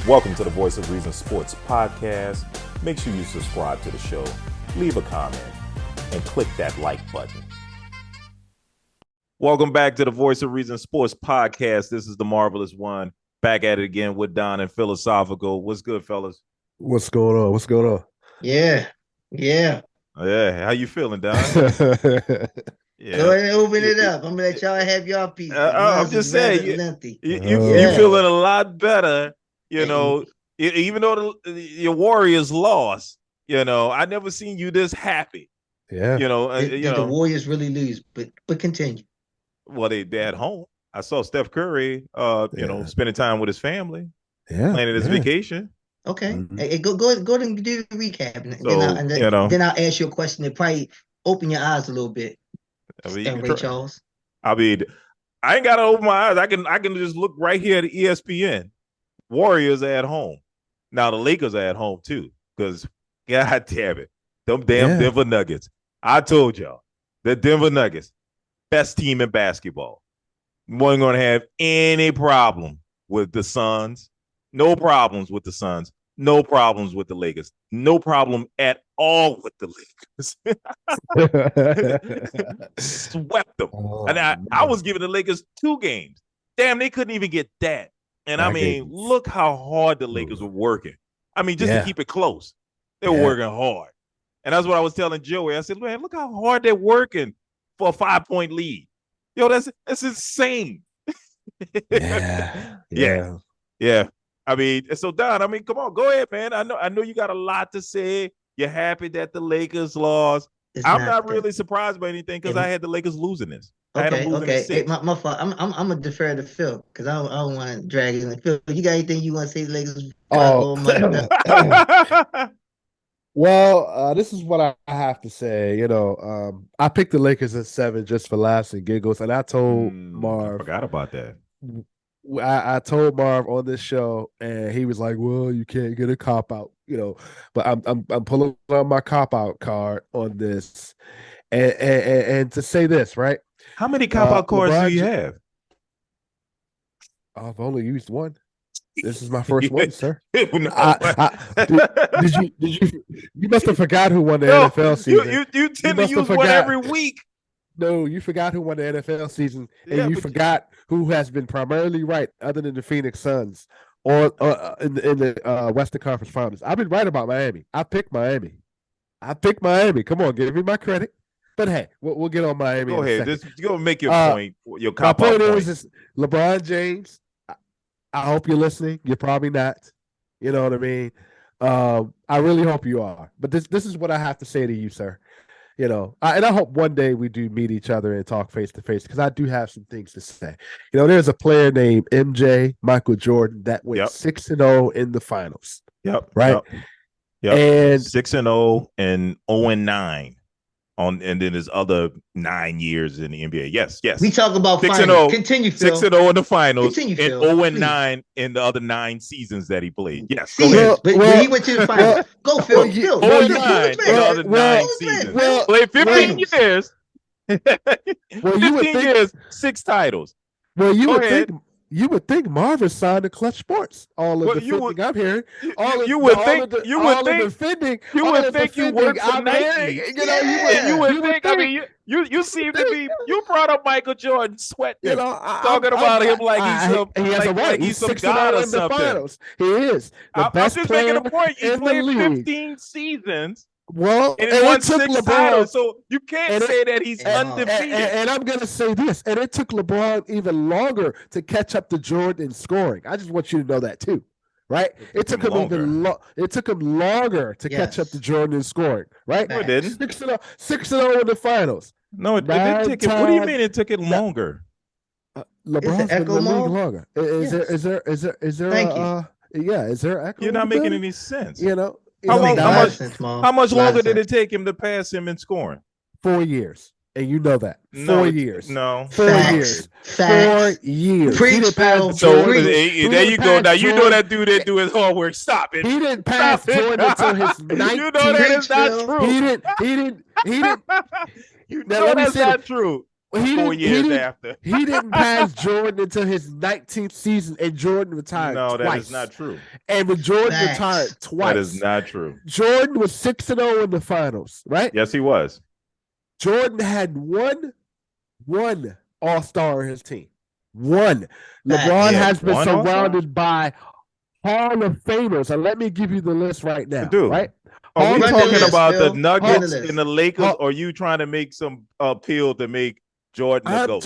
Welcome to the Voice of Reason Sports Podcast. Make sure you subscribe to the show, leave a comment, and click that like button. Welcome back to the Voice of Reason Sports Podcast. This is the Marvelous One. Back at it again with Don and Philosophical. What's good, fellas? What's going on? Yeah. How you feeling, Don? Yeah. Go ahead and open it up. I'm gonna let y'all have y'all piece. I'm just saying, you feeling a lot better. You know, even though your Warriors lost, I never seen you this happy. Yeah. The Warriors really lose, but continue. Well, they at home. I saw Steph Curry, spending time with his family, planning his vacation. Okay, Hey, go and do the recap, then I'll ask you a question that probably open your eyes a little bit. Ray Charles. I mean, I ain't gotta open my eyes. I can just look right here at ESPN. Warriors are at home. Now the Lakers are at home too, because God damn it, them damn Denver Nuggets. I told y'all, the Denver Nuggets, best team in basketball. Wasn't gonna have any problem with the Suns. No problems with the Suns. No problems with the Lakers. No problem at all with the Lakers. Swept them. And I was giving the Lakers 2 games. Damn, they couldn't even get that. And look how hard the Lakers were working. To keep it close. They were working hard. And that's what I was telling Joey. I said, man, look how hard they're working for a 5-point lead. Yo, that's insane. Yeah. So Don, come on, go ahead, man. I know you got a lot to say. You're happy that the Lakers lost. I'm not really surprised by anything because I had the Lakers losing this. Okay. Hey, my fault. I'm gonna defer to Phil because I don't want to drag it in. Phil, you got anything you want to say? The Lakers? Well, this is what I have to say. I picked the Lakers at 7 just for laughs and giggles, and I told Marv. I forgot about that. I told Marv on this show, and he was like, "Well, you can't get a cop out, But I'm pulling on my cop out card on this, and to say this, right? How many cop out cards do you have? I've only used one. This is my first one, sir. No. Did you must have forgot who won the NFL season. You tend to use one every week. No, you forgot who won the NFL season, and you forgot who has been primarily right, other than the Phoenix Suns, or in the Western Conference Finals. I've been right about Miami. I picked Miami. Come on, give me my credit. But hey, we'll get on Miami. Go ahead. Just go make your point. Your cop out point is LeBron James. I hope you're listening. You're probably not. You know what I mean? I really hope you are. But this is what I have to say to you, sir. And I hope one day we do meet each other and talk face to face because I do have some things to say. There's a player named MJ, Michael Jordan, that went 6-0 in the finals. Yep. Right. Yep. And 6-0 and 0-9 and then his other 9 years in the NBA. Yes. We talk about 6-0. Continue, Phil. 6-0 in the finals. Continue, and Phil, 0-9 in the other 9 seasons that he played. Yes. Go ahead. But he went to the finals. Go, Phil. 0-9 in the other 9 seasons. Played 15 years. 15 years, 6 titles. Well, you would think Marvin signed to Clutch Sports. All of the defending I'm hearing. You would think you work for Nike. You would think. You seem to be. You brought up Michael Jordan, sweating, talking about him like he's some god or something. He is the best player making a point. He in played the league. 15 seasons. Well, and it took LeBron, so you can't say that he's undefeated. And I'm going to say this, and it took LeBron even longer to catch up to Jordan in scoring. I just want you to know that too, right? It took him longer to catch up to Jordan in scoring, right? No, it didn't. 6-0 in the finals. No, it didn't take it. What do you mean it took it longer? LeBron's been in the league longer. Is there Is there echo? You're not making any sense. How much longer did it take him to pass him in scoring? 4 years. And you know that. 4 years. No. 4 years. 4 years. Preach, Phil. So there you go. Now you know that dude didn't do his homework. Stop it. He didn't pass Jordan until his 19th. You know that is not true. He didn't. You know that's not true. 4 years after. He didn't pass Jordan until his 19th season, and Jordan retired twice. No, that is not true. And when Jordan retired twice. That is not true. Jordan was 6-0 in the finals, right? Yes, he was. Jordan had one All-Star in his team. One. LeBron has been surrounded by Hall of Famers. And let me give you the list right now. Right? Are we talking about the Nuggets and the Lakers, or are you trying to make some appeal to make Jordan a GOAT? I'm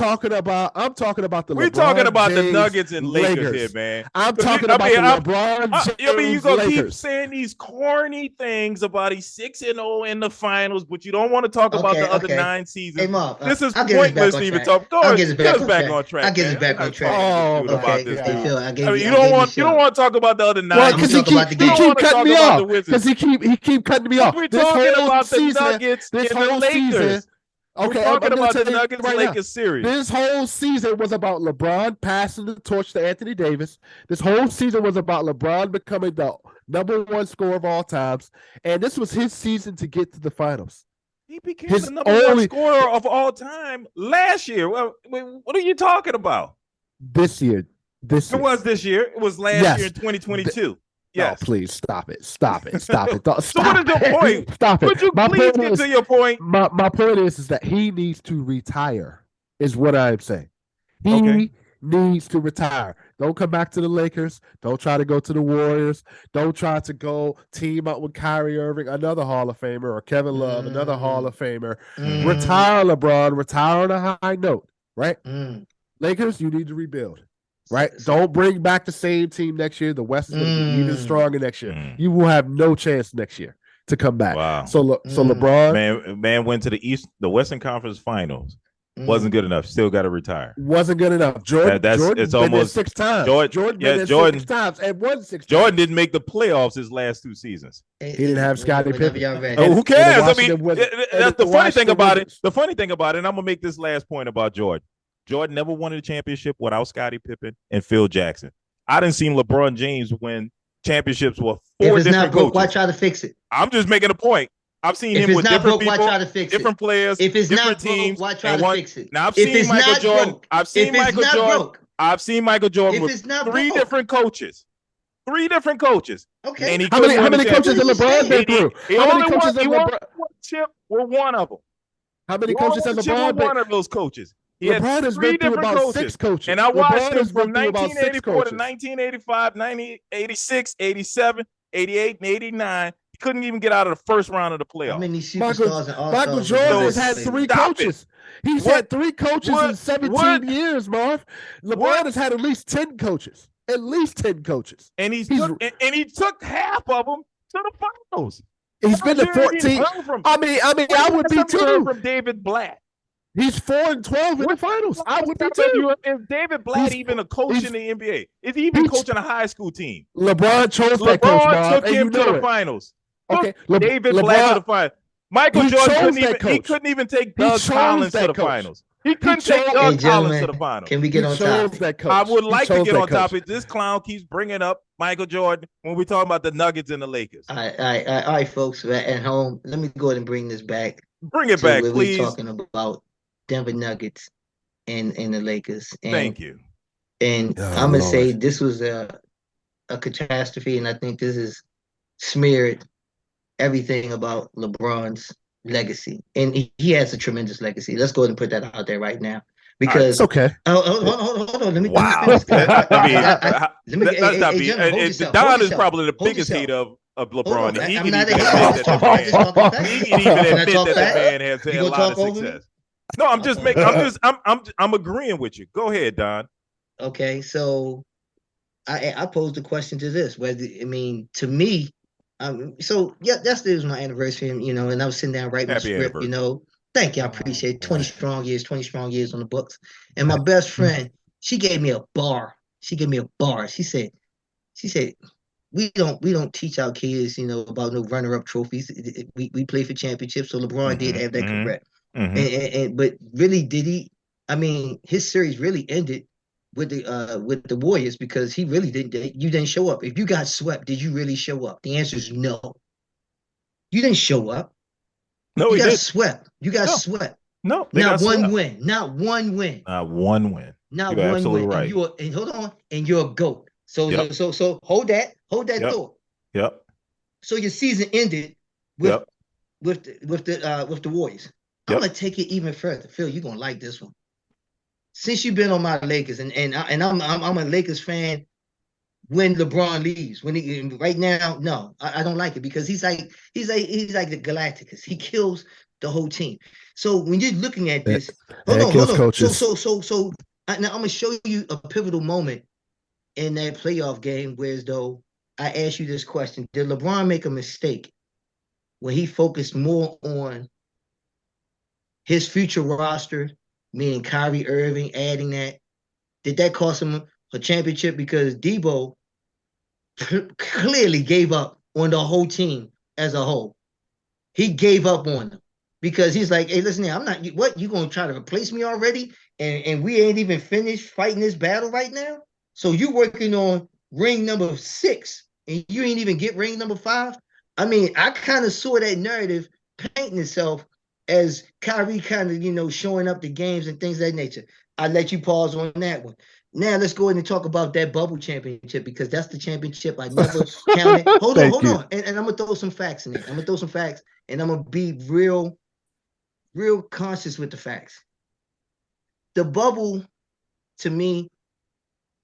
talking about the We're talking about the Nuggets and Lakers here, man. I'm talking about the LeBron James you're gonna Lakers. keep saying these corny things about he's 6-0 in the finals, but you don't want to talk about the other 9 seasons. Hey, Mark, this is pointless to even talk. Go ahead, get us back on track. I'll get us back on track. Oh, okay. You don't want to talk about the other 9. Because he keep cutting me off. Because he keep cutting me off. We're talking about the Nuggets and the Lakers. Okay, we're talking about the Nuggets Lakers series. This whole season was about LeBron passing the torch to Anthony Davis. This whole season was about LeBron becoming the #1 scorer of all times, and this was his season to get to the finals. He became the #1 scorer of all time last year. Well, what are you talking about? This year. It was this year. It was last year in 2022. Yes. No, please stop it. Stop it. Stop it. Stop so what is your point? Stop it. Would you please get to your point? My point is that he needs to retire, is what I'm saying. He needs to retire. Don't come back to the Lakers. Don't try to go to the Warriors. Don't try to go team up with Kyrie Irving, another Hall of Famer, or Kevin Love, another Hall of Famer. Retire, LeBron. Retire on a high note, right? Lakers, you need to rebuild. Right? Don't bring back the same team next year. The West is going to be even stronger next year. You will have no chance next year to come back. Wow. So LeBron, man went to the Western Conference Finals. Wasn't good enough. Still got to retire. Wasn't good enough. Jordan it's almost been 6 times. Jordan 6 times and won 6 times. Jordan didn't make the playoffs his last 2 seasons. He didn't have Scottie Pippen. Who cares? I mean, that's the funny thing about it. The funny thing about it, and I'm gonna make this last point about Jordan. Jordan never won a championship without Scottie Pippen and Phil Jackson. I didn't see LeBron James win championships with 4 different coaches. Why try to fix it? I'm just making a point. I've seen him with different people, why try to fix different players, if it's different not teams. Why try to fix it? Now I've seen Michael Jordan. I've seen Michael Jordan with 3 different coaches. 3 different coaches. Okay. And how many coaches did LeBron been through? How many coaches did LeBron chip with one of them? How many coaches has LeBron been? One of those coaches. He LeBron has been through about 6 coaches. And I watched him from 1984 to 1985, 1986, 87, 88, and 89. He couldn't even get out of the first round of the playoffs. How many superstars and all-stars? Michael Jordan has had 3 coaches. He's had 3 coaches in 17 years, Marv. LeBron has had at least 10 coaches. At least 10 coaches. And he took half of them to the finals. He's been to 14. I mean, I would be too. From David Blatt. He's 4-12 in the finals. I would be too. Is David Blatt even a coach in the NBA? Is he even coaching a high school team? LeBron chose that coach, Marv. LeBron took him to the finals. Okay, David Blatt to the finals. Michael Jordan couldn't even take Doug Collins to the finals. He couldn't take Doug Collins to the finals. Can we get on top? I would like to get on top. This clown keeps bringing up Michael Jordan when we're talking about the Nuggets and the Lakers. All right, folks at home. Let me go ahead and bring this back. Bring it back, please. We're talking about Denver Nuggets and the Lakers. And, thank you. And I'm gonna say this was a catastrophe, and I think this has smeared everything about LeBron's legacy, and he has a tremendous legacy. Let's go ahead and put that out there right now, because okay. Hold on. Let me. Wow. Don is probably the biggest hater of LeBron. He can even admit that the man has had a lot of success. No, I'm agreeing with you. Go ahead, Don. Okay, so I posed the question to this. To me. So yesterday was my anniversary, and I was sitting down writing the script, Thank you, I appreciate it. 20 strong years on the books. And my best friend, she gave me a bar. She said, we don't teach our kids, about no runner-up trophies. We play for championships, so LeBron did have that correct. But really, did he? I mean, his series really ended with the Warriors, because he really didn't. You didn't show up. If you got swept, did you really show up? The answer is no. You didn't show up. No, you got swept. You got swept. No, not one win. Not one win. Not one win. Not You're one absolutely win. right. And hold on, and you're a GOAT. So Yep. so hold that Yep. thought. Yep. So your season ended with Yep. with the Warriors. I'm gonna take it even further. Phil, you're gonna like this one. Since you've been on my Lakers, and I'm a Lakers fan when LeBron leaves. When he right now, no, I don't like it because he's like the Galacticus. He kills the whole team. So when you're looking at this, hold on. Coaches. So now I'm gonna show you a pivotal moment in that playoff game, whereas though I asked you this question: did LeBron make a mistake when he focused more on his future roster, meaning Kyrie Irving, adding that? Did that cost him a championship? Because Debo clearly gave up on the whole team as a whole. He gave up on them because he's like, hey, listen here, I'm not, what, you going to try to replace me already? And we ain't even finished fighting this battle right now? So you working on ring number 6 and you ain't even get ring number 5? I mean, I kind of saw that narrative painting itself as Kyrie kind of, showing up the games and things of that nature. I let you pause on that one. Now let's go ahead and talk about that bubble championship because that's the championship I never counted. Hold on. And I'm going to throw some facts in there. I'm going to throw some facts and I'm going to be real conscious with the facts. The bubble, to me,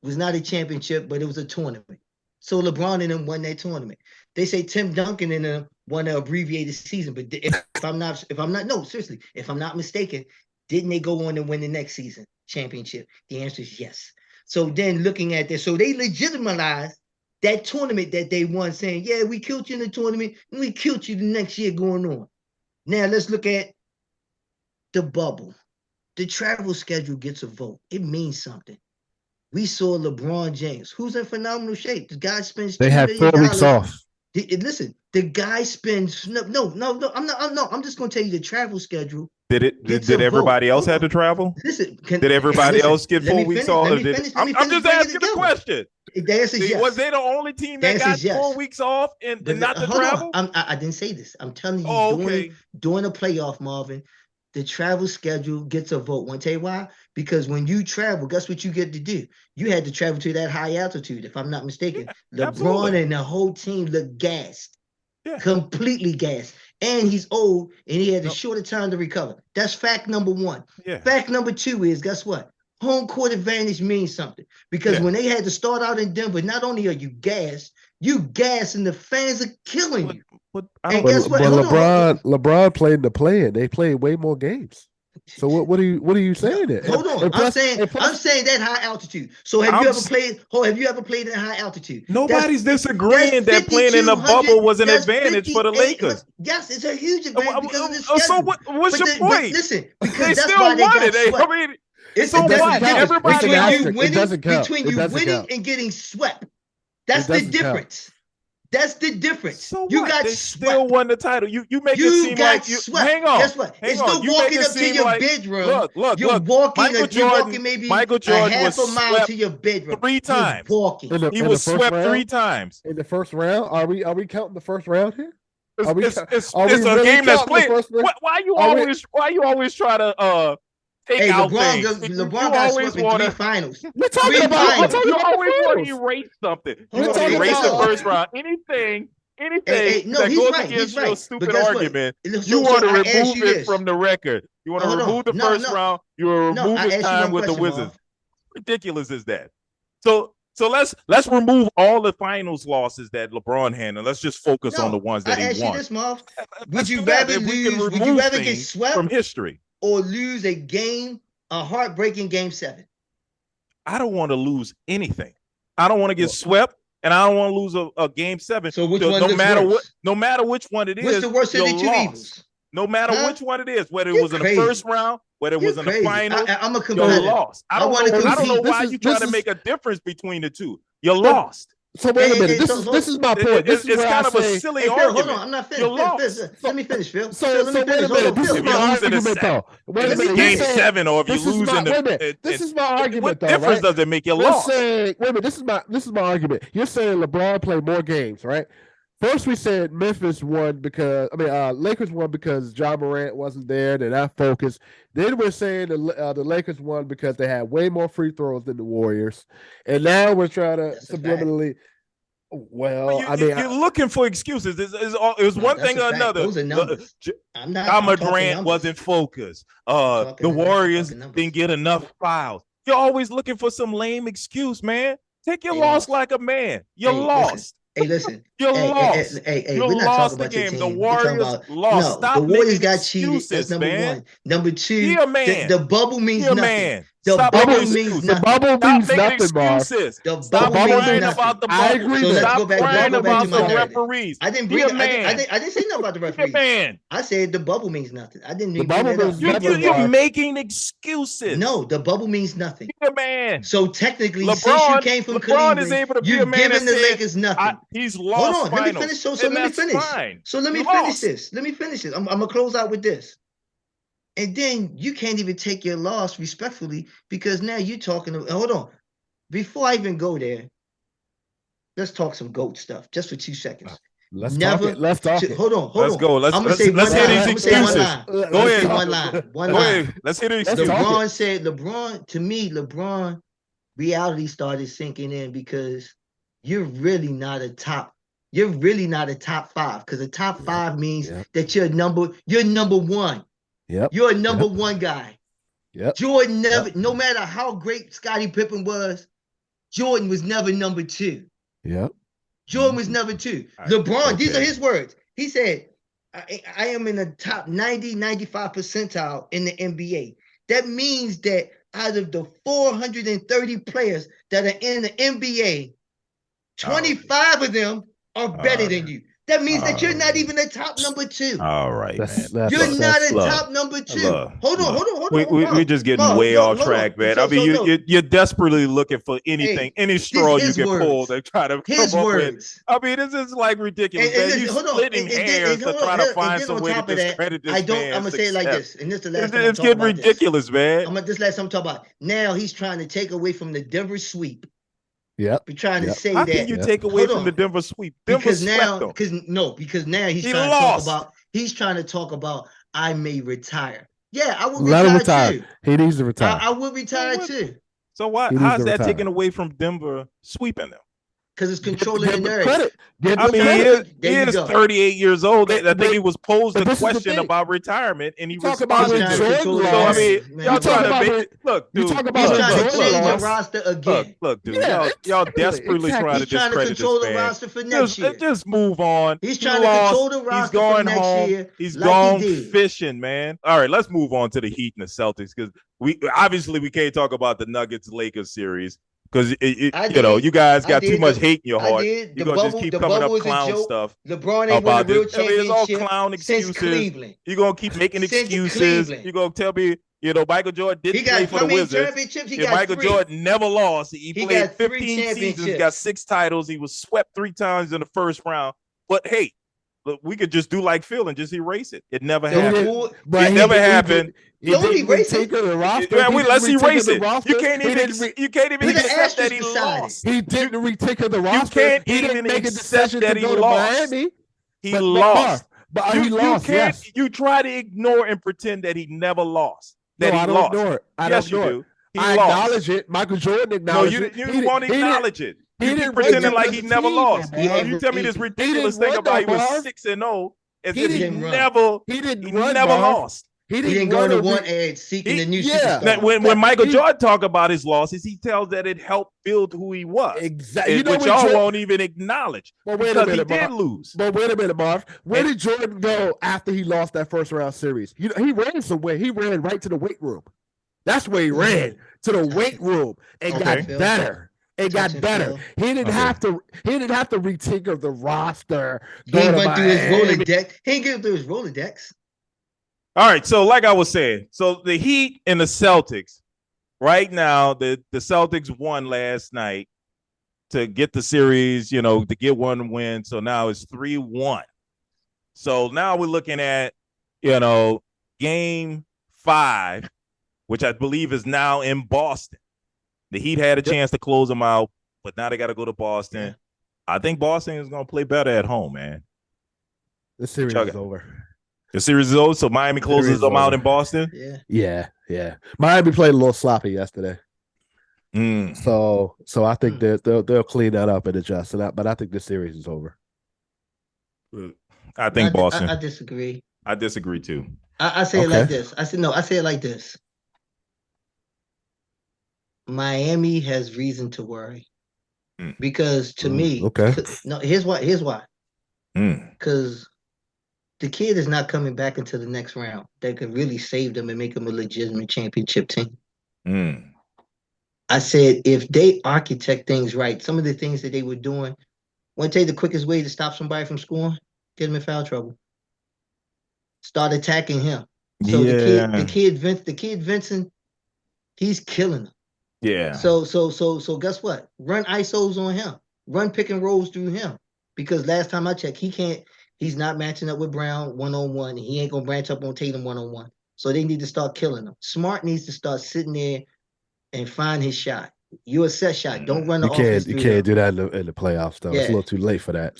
was not a championship, but it was a tournament. So LeBron and them won that tournament. They say Tim Duncan and them won an abbreviated season, but if I'm not mistaken, didn't they go on to win the next season championship? The answer is yes. So then looking at this, so they legitimized that tournament that they won, saying, yeah, we killed you in the tournament, and we killed you the next year going on. Now let's look at the bubble. The travel schedule gets a vote. It means something. We saw LeBron James, who's in phenomenal shape. The guy spends They had 4 weeks off. Listen, the guy spends no. I'm just gonna tell you the travel schedule. Did everybody else have to travel? Listen, did everybody else get 4 weeks off? I'm just asking the question. The answer is yes. Was they the only team that got 4 weeks off and not to travel? I didn't say this. I'm telling you, during the playoff, Marvin, the travel schedule gets a vote. Want to tell you why? Because when you travel, guess what you get to do? You had to travel to that high altitude, if I'm not mistaken. Yeah, LeBron absolutely. and the whole team looked gassed. Yeah. Completely gassed. And he's old, and he had a shorter time to recover. That's fact number 1. Yeah. Fact number 2 is, guess what? Home court advantage means something. Because when they had to start out in Denver, not only are you gassed, and the fans are killing you. But LeBron played the play-in. They played way more games. So what are you saying there? Hold on. I'm saying that high altitude. So have you ever played at high altitude? Nobody's disagreeing that playing in the bubble was an advantage for the Lakers. Yes, it's a huge advantage because of this. So what's your point? Listen, because they that's still why they won got it. swept. I mean, it's between you winning and getting swept. That's the difference. That's the difference. So you got they swept. still won the title. You make it seem like you swept. hang on. Guess what? It's no walking up to your bedroom. You're walking maybe Michael Jordan a half was a mile to your bedroom. 3 times. Walking. He was swept 3 times. In the first round? Are we counting the first round here? It's a game that's played. Why you always try to take out things? LeBron got swept in 3 finals. We're talking about you always want to erase something. You want to erase the first round. Anything that goes against your stupid argument, you want to remove it from the record. You want to remove the first round. You want to remove his time with the Wizards. Ridiculous is that? So let's remove all the finals losses that LeBron had, and let's just focus on the ones that he won. This, Marv. Would you rather lose? Would you rather get swept from history or lose a heartbreaking game 7? I don't want to lose anything. I don't want to get swept. And I don't want to lose a game 7. So which one looks worse? No matter which one it is, what's the worst of the 2 evils? No matter which one it is, whether it was in the first round, whether it was in the final, I'm a competitor. You're lost. I don't know why you trying to make a difference between the two. You're lost. So wait a minute. This is my point. It's kind of a silly argument. Hold on, I'm not finished. Let me finish, Phil. So wait a minute. This is my argument, though. Wait a minute. Game 7, or if you lose in the, this is my argument, though. What difference does it make? You lost. Wait a minute. This is my argument. You're saying LeBron played more games, right? First, we said Memphis won because Lakers won because Ja Morant wasn't there. They're not focused. Then we're saying the Lakers won because they had way more free throws than the Warriors, and now we're trying to subliminally. Well, you're looking for excuses. It was one thing or another. Those are numbers. Ja Morant wasn't focused. The Warriors didn't get enough fouls. You're always looking for some lame excuse, man. Take your loss like a man. You're lost. Listen. You're lost. We're not talking about the game. Your team. The Warriors lost. No, Stop the Warriors got excuses, cheated. That's number man. one. Number two, Be a man. The bubble means nothing. Man. The bubble means nothing. The bubble means nothing, Marv. Stop crying about the bubble. I agree. So Stop crying about the referees. I didn't say nothing about the referees. Man. I said the bubble means nothing. I didn't the bubble means nothing. You're making excuses. No, the bubble means nothing. Be a man. So technically, LeBron, since you came from Cleveland, is able to be a man. You're giving the Lakers nothing. He's lost. Hold on, let me finish. So let me finish. Fine. So let me finish this. Let me finish this. I'm gonna close out with this. And then you can't even take your loss respectfully because now you're talking. Hold on. Before I even go there, let's talk some GOAT stuff just for 2 seconds. Let's talk it. Hold on. Let's go. Let's hear these excuses. Go ahead. One line. Let's hear these excuses. LeBron, reality started sinking in because you're really not a top. You're really not a top five because a top five means that you're number one. Yep. You're a number one guy. Yep. Jordan never, no matter how great Scottie Pippen was, Jordan was never number two. Yep. Jordan was number two. LeBron, these are his words. He said, I am in the top 90, 95 percentile in the NBA. That means that out of the 430 players that are in the NBA, 25 of them are better than you. That means that you're not even a top number two. All right, man. You're not a top number two. Hold on. We're just getting way off track, man. You're desperately looking for anything, any straw you can pull to try to come up with. I mean, this is like ridiculous, man. You splitting hairs to try to find some way to discredit this man. I'm going to say it like this, and this is the last time it's getting ridiculous, man. I'm going to just let some talk about. Now he's trying to take away from the Denver sweep. Yep. We're trying to say How that. How can you take away from the Denver sweep? Because now he's trying to talk about I may retire. Yeah, I would retire too. He needs to retire. I would retire too. So how is that taken away from Denver sweeping them? Because it's controlling the narrative. I mean, he is 38 years old. I think he was posed a question about retirement, and he responded to it. So, I mean, y'all trying to look, dude. He's trying to change the roster again. Look, dude. Y'all desperately trying to discredit this man. He's trying to control the roster for next year. Just move on. He's trying to control the roster for next year. He's gone fishing, man. All right, let's move on to the Heat and the Celtics because we can't talk about the Nuggets-Lakers series. Because you guys got too much hate in your heart. You're gonna just keep coming up clown stuff. LeBron ain't won a real championship. It's all clown excuses. You're gonna keep making excuses. You're gonna tell me, Michael Jordan didn't play for the Wizards. Michael Jordan never lost. He played 15 seasons, got 6 titles. He was swept 3 times in the first round. But hey, look, we could just do like Phil and just erase it. It never happened. It never happened. Don't erase it. Let's erase it. You can't even accept that he lost. He didn't retinker the roster. You can't even make a decision that he lost. Miami. He lost. But he lost. You try to ignore and pretend that he never lost. I don't ignore it. Yes, you do. I acknowledge it. Michael Jordan acknowledged it. No, you won't acknowledge it. You keep pretending like he never lost. You tell me this ridiculous thing about he was 6-0 as if he never lost. He didn't go to one edge seeking a new superstar. When Michael Jordan talk about his losses, he tells that it helped build who he was. Exactly. Which y'all won't even acknowledge. But wait a minute, he did lose. But wait a minute, Marv. Where did Jordan go after he lost that first round series? He ran somewhere. He ran right to the weight room. That's where he ran, to the weight room, and got better. It got better. He didn't have to retinker the roster. He didn't run through his Rolodex. He didn't get through his Rolodex. All right, so like I was saying, so the Heat and the Celtics, right now, the Celtics won last night to get the series, to get one win. So now it's 3-1. So now we're looking at, game 5, which I believe is now in Boston. The Heat had a chance to close them out, but now they got to go to Boston. I think Boston is going to play better at home, man. The series is over. The series is over, so Miami closes them out in Boston? Yeah. Miami played a little sloppy yesterday. So I think they'll clean that up and adjust. But I think the series is over. I think Boston. I disagree. I disagree too. I say it like this. I say it like this. Miami has reason to worry. Because to me, here's why. Because the kid is not coming back into the next round that could really save them and make them a legitimate championship team. I said if they architect things right, some of the things that they were doing, want to tell you the quickest way to stop somebody from scoring? Get them in foul trouble. Start attacking him. So the kid Vincent, he's killing them. Yeah. So guess what? Run ISOs on him. Run pick and rolls through him. Because last time I checked, he's not matching up with Brown one-on-one. He ain't gonna branch up on Tatum one-on-one. So they need to start killing him. Smart needs to start sitting there and find his shot. You a set shot. Don't run the offense. You can't do that in the playoffs though. Yeah. It's a little too late for that.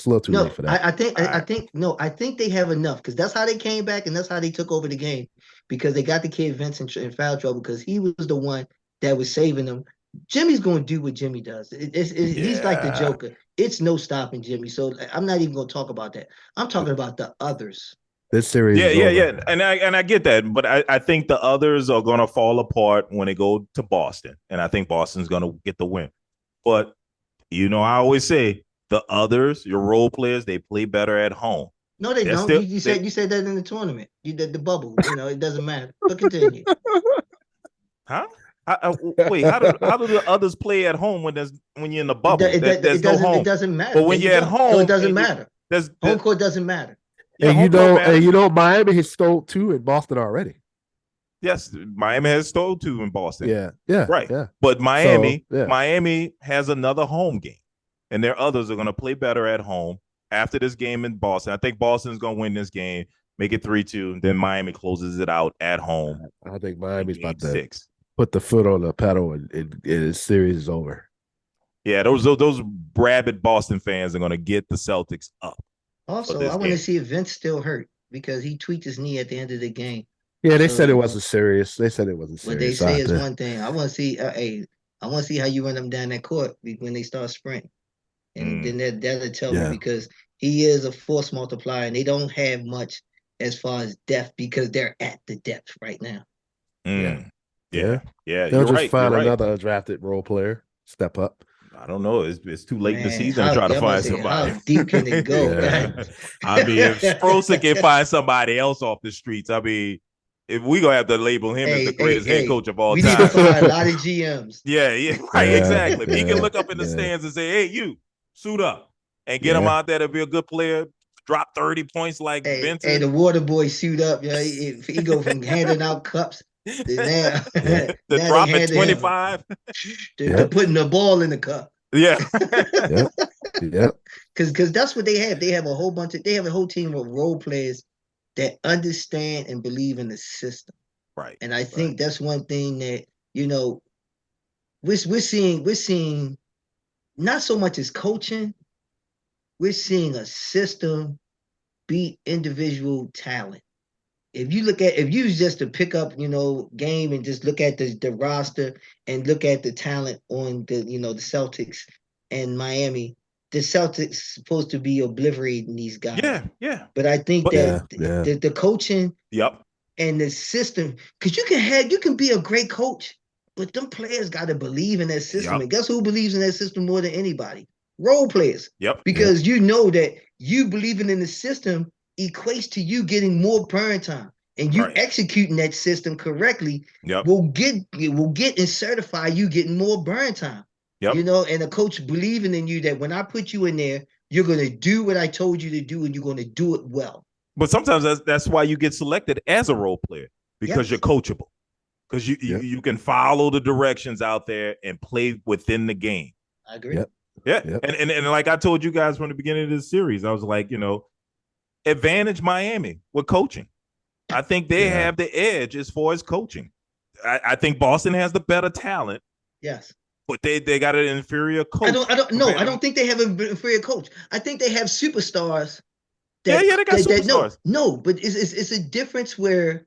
I think they have enough because that's how they came back and that's how they took over the game because they got the kid Vincent in foul trouble because he was the one that was saving them. Jimmy's going to do what Jimmy does. He's like the Joker. It's no stopping Jimmy. So I'm not even going to talk about that. I'm talking about the others. This series, yeah, and I get that, but I think the others are going to fall apart when they go to Boston, and I think Boston's going to get the win. But I always say the others, your role players, they play better at home. No, they don't. You said that in the tournament. You did the bubble. It doesn't matter. But continue. Huh? Wait, how do the others play at home when you're in the bubble? There's no home. It doesn't matter. But when you're at home, so it doesn't matter. Home court doesn't matter. And Miami has stole 2 in Boston already. Yes, Miami has stole 2 in Boston. Yeah, right. Yeah. But Miami has another home game, and their others are going to play better at home after this game in Boston. I think Boston's going to win this game, make it 3-2. Then Miami closes it out at home. I think Miami's about to put the foot on the pedal, and the series is over. Yeah, those rabid Boston fans are going to get the Celtics up. Also, I want to see if Vince still hurt because he tweaked his knee at the end of the game. Yeah, they said it wasn't serious. They said it wasn't serious. What they say is one thing. I want to see. I want to see how you run them down that court when they start sprinting, and then that'll tell me because he is a force multiplier, and they don't have much as far as depth because they're at the depth right now. Yeah. They'll just find another undrafted role player, step up. I don't know. It's too late in the season to try to find somebody. How deep can it go? I mean, if Sprosa can find somebody else off the streets, I mean, if we gonna have to label him as the greatest head coach of all time. We need to find a lot of GMs. Exactly. If he can look up in the stands and say, "Hey, you suit up," and get him out there to be a good player, drop 30 points like Vincent. Hey, the water boy suit up. If he go from handing out cups. Now dropping 25 to putting the ball in the cup. Yeah. Because that's what they have. They have a whole team of role players that understand and believe in the system. Right. And I think that's one thing that, we're seeing not so much as coaching, we're seeing a system beat individual talent. If you use just to pick up, game and just look at the roster and look at the talent on the Celtics and Miami, the Celtics supposed to be obliterating these guys. Yeah. But I think the coaching and the system, because you can be a great coach, but them players got to believe in that system. And guess who believes in that system more than anybody? Role players. Because you know that you believing in the system equates to you getting more burn time, and you executing that system correctly will get and certify you getting more burn time. And a coach believing in you that when I put you in there, you're going to do what I told you to do, and you're going to do it well. But sometimes that's why you get selected as a role player, because you're coachable, because you can follow the directions out there and play within the game. I agree. And like I told you guys from the beginning of this series, I was like, advantage Miami with coaching. I think they have the edge as far as coaching. I think Boston has the better talent. Yes. But they got an inferior coach. I don't think they have an inferior coach. I think they have superstars. They got superstars. No, but it's a difference where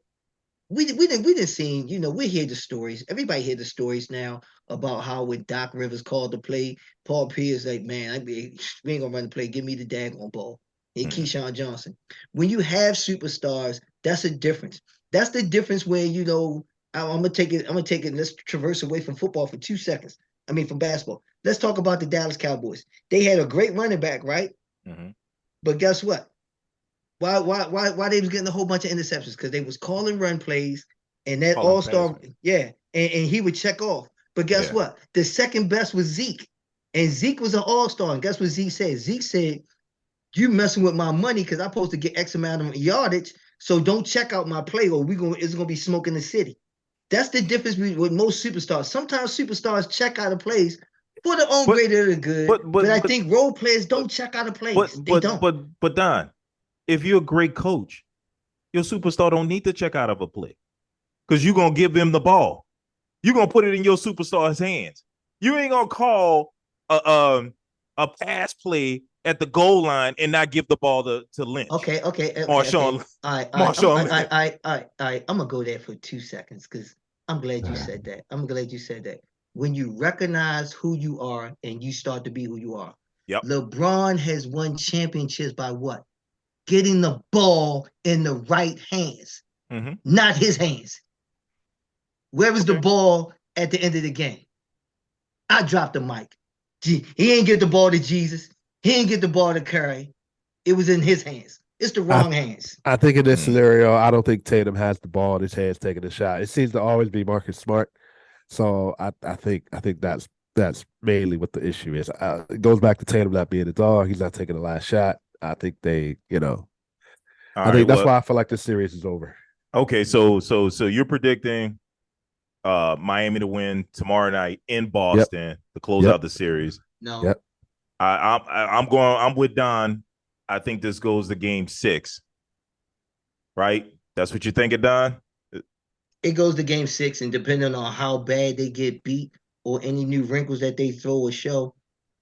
we didn't see, we hear the stories. Everybody hear the stories now about how when Doc Rivers called the play, Paul Pierce like, man, we ain't gonna run the play. Give me the daggone ball. And Keyshawn Johnson. When you have superstars, that's a difference. That's the difference where, I'm gonna take it. Let's traverse away from football for 2 seconds. I mean, from basketball. Let's talk about the Dallas Cowboys. They had a great running back, right? Mm-hmm. But guess what? Why they was getting a whole bunch of interceptions? Because they was calling run plays, and that all-star, and he would check off. But guess what? The second best was Zeke, and Zeke was an all-star. And guess what Zeke said? Zeke said, "You messing with my money because I'm supposed to get X amount of yardage, so don't check out my play, or it's gonna be smoke in the city." That's the difference with most superstars. Sometimes superstars check out of plays for the own greater of the good, but I think role players don't check out of plays. They don't. But Don, if you're a great coach, your superstar don't need to check out of a play because you're going to give them the ball. You're going to put it in your superstar's hands. You ain't going to call a pass play at the goal line and not give the ball to Lynch. Okay. Marshawn. All right. I'm going to go there for 2 seconds because I'm glad you said that. When you recognize who you are and you start to be who you are. Yep. LeBron has won championships by what? Getting the ball in the right hands, not his hands. Where was the ball at the end of the game? I dropped the mic. He ain't get the ball to Jesus. He ain't get the ball to Curry. It was in his hands. It's the wrong hands. I think in this scenario, I don't think Tatum has the ball in his hands taking a shot. It seems to always be Marcus Smart. So I think that's mainly what the issue is. It goes back to Tatum not being the dog. He's not taking the last shot. I think they, that's why I feel like this series is over. Okay, so you're predicting Miami to win tomorrow night in Boston to close out the series. No. Yep. I'm with Don. I think this goes to game 6. Right? That's what you're thinking, Don? It goes to game 6, and depending on how bad they get beat or any new wrinkles that they throw or show,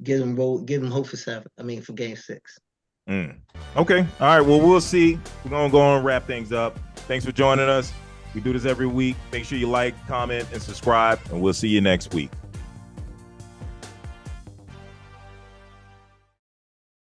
give them hope for game 6. Okay. All right. Well, we'll see. We're going to go on and wrap things up. Thanks for joining us. We do this every week. Make sure you like, comment, and subscribe, and we'll see you next week.